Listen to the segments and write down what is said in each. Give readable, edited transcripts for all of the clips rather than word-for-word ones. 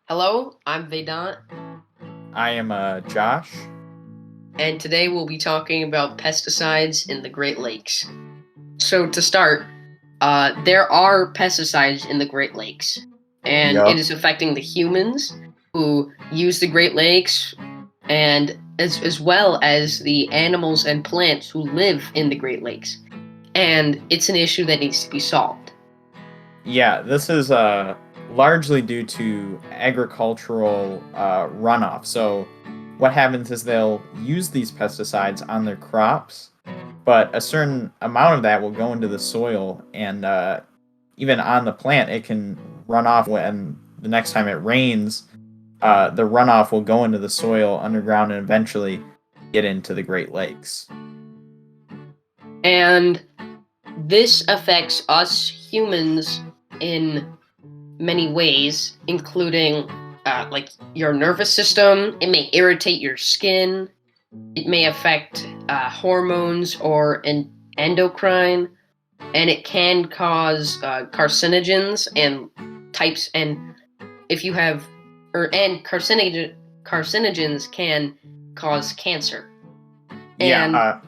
Hello, I'm Vedant, I am Josh. and today we'll be talking about pesticides in the Great Lakes. So, to start, there are pesticides in the Great Lakes, and it Yup. is affecting the humans who use the Great Lakes, and as well as the animals and plants who live in the Great Lakes. And it's an issue that needs to be solved. Yeah, this is largely due to agricultural runoff. So, what happens is they'll use these pesticides on their crops, but a certain amount of that will go into the soil, and even on the plant, it can run off when the next time it rains. The runoff will go into the soil underground and eventually get into the Great Lakes. And this affects us humans in many ways, including like your nervous system. It may irritate your skin. It may affect hormones or endocrine, and it can cause carcinogens and types. And if you have, carcinogens can cause cancer. Yeah, And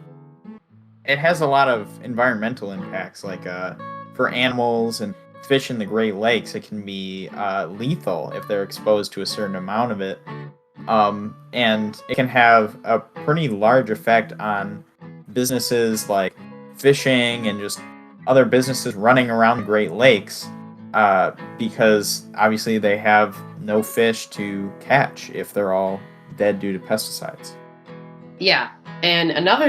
it has a lot of environmental impacts, like for animals and fish in the Great Lakes. It can be lethal if they're exposed to a certain amount of it, and it can have a pretty large effect on businesses like fishing and just other businesses running around the Great Lakes, because obviously they have no fish to catch if they're all dead due to pesticides. yeah, and another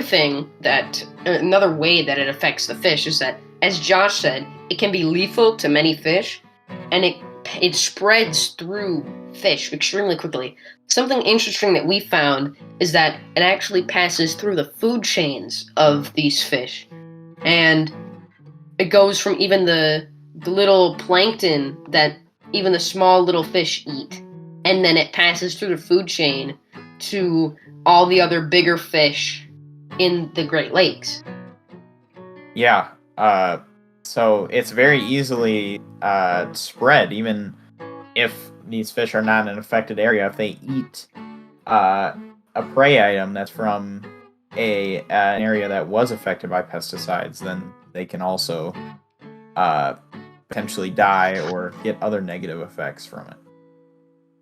way that it affects the fish is that, as Josh said, it can be lethal to many fish, and it spreads through fish extremely quickly. Something interesting that we found is that it actually passes through the food chains of these fish, and it goes from even the little plankton that even the small little fish eat, and then it passes through the food chain to all the other bigger fish in the Great Lakes. Yeah. So it's very easily spread, even if these fish are not in an affected area. If they eat uh, a prey item that's from an area that was affected by pesticides, then they can also uh, potentially die or get other negative effects from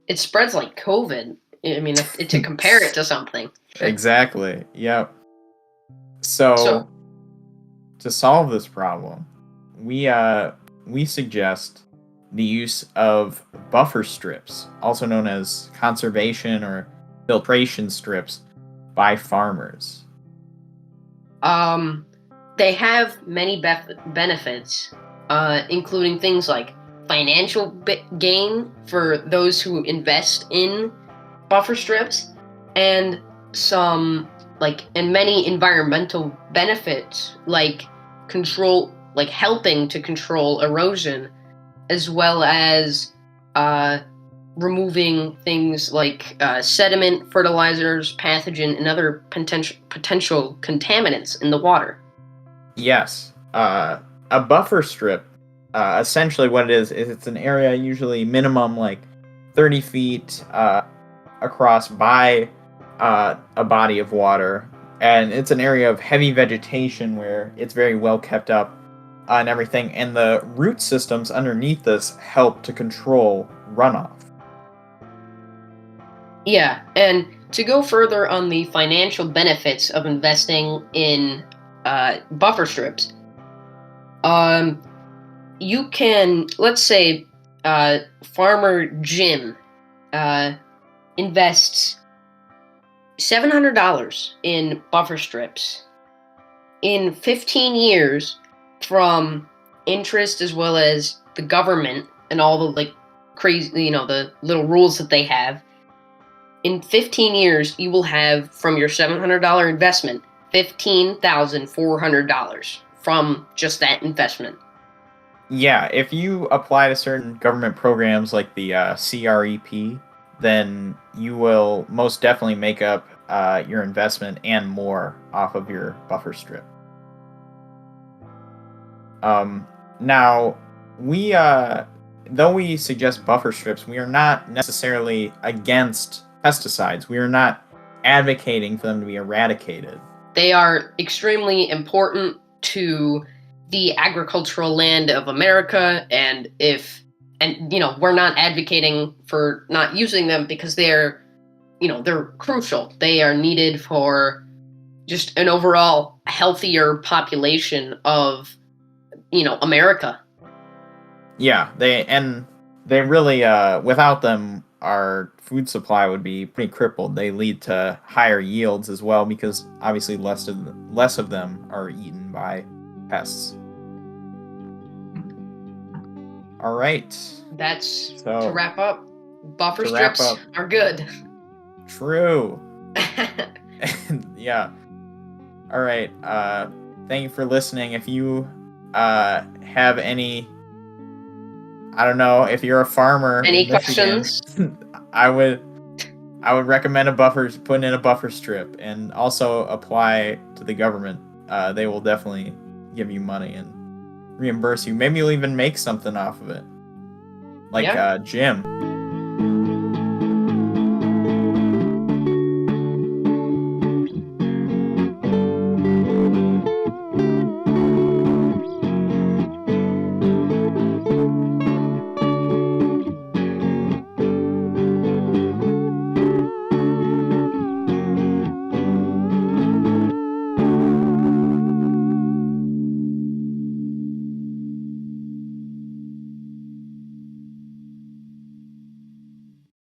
It spreads like COVID. I mean, to it. compare it to something. Exactly. Yep. So, So to solve this problem, we suggest the use of buffer strips, also known as conservation or filtration strips, by farmers. um, they have many benefits, including things like financial gain for those who invest in buffer strips, and some and many environmental benefits like helping to control erosion, as well as uh, removing things like sediment, fertilizers, pathogen, and other potential contaminants in the water. Yes, a buffer strip, essentially what it is it's an area usually minimum like 30 feet across by a body of water, and it's an area of heavy vegetation where it's very well kept up and everything, and the root systems underneath this help to control runoff. Yeah, and to go further on the financial benefits of investing in buffer strips, um, you can, let's say, Farmer Jim uh, invests $700 in buffer strips in 15 years from interest, as well as the government and all the crazy, the little rules that they have. In 15 years, you will have from your $700 investment $15,400 from just that investment. Yeah, if you apply to certain government programs like the CREP, then you will most definitely make up your investment and more off of your buffer strip. Now, we though we suggest buffer strips, we are not necessarily against pesticides. We are not advocating for them to be eradicated. They are extremely important to the agricultural land of America, and we're not advocating for not using them because they're crucial. They are needed for just an overall healthier population of America. Yeah, they really without them our food supply would be pretty crippled. They lead to higher yields as well because obviously less of them are eaten by pests. All right. That's So, to wrap up. Buffer to wrap strips up- are good. True. Yeah. All right. Thank you for listening. If you have any, I don't know, if you're a farmer Any in Michigan, questions? I would recommend putting in a buffer strip, and also apply to the government. They will definitely give you money and reimburse you. Maybe you'll even make something off of it, like Yeah. Jim.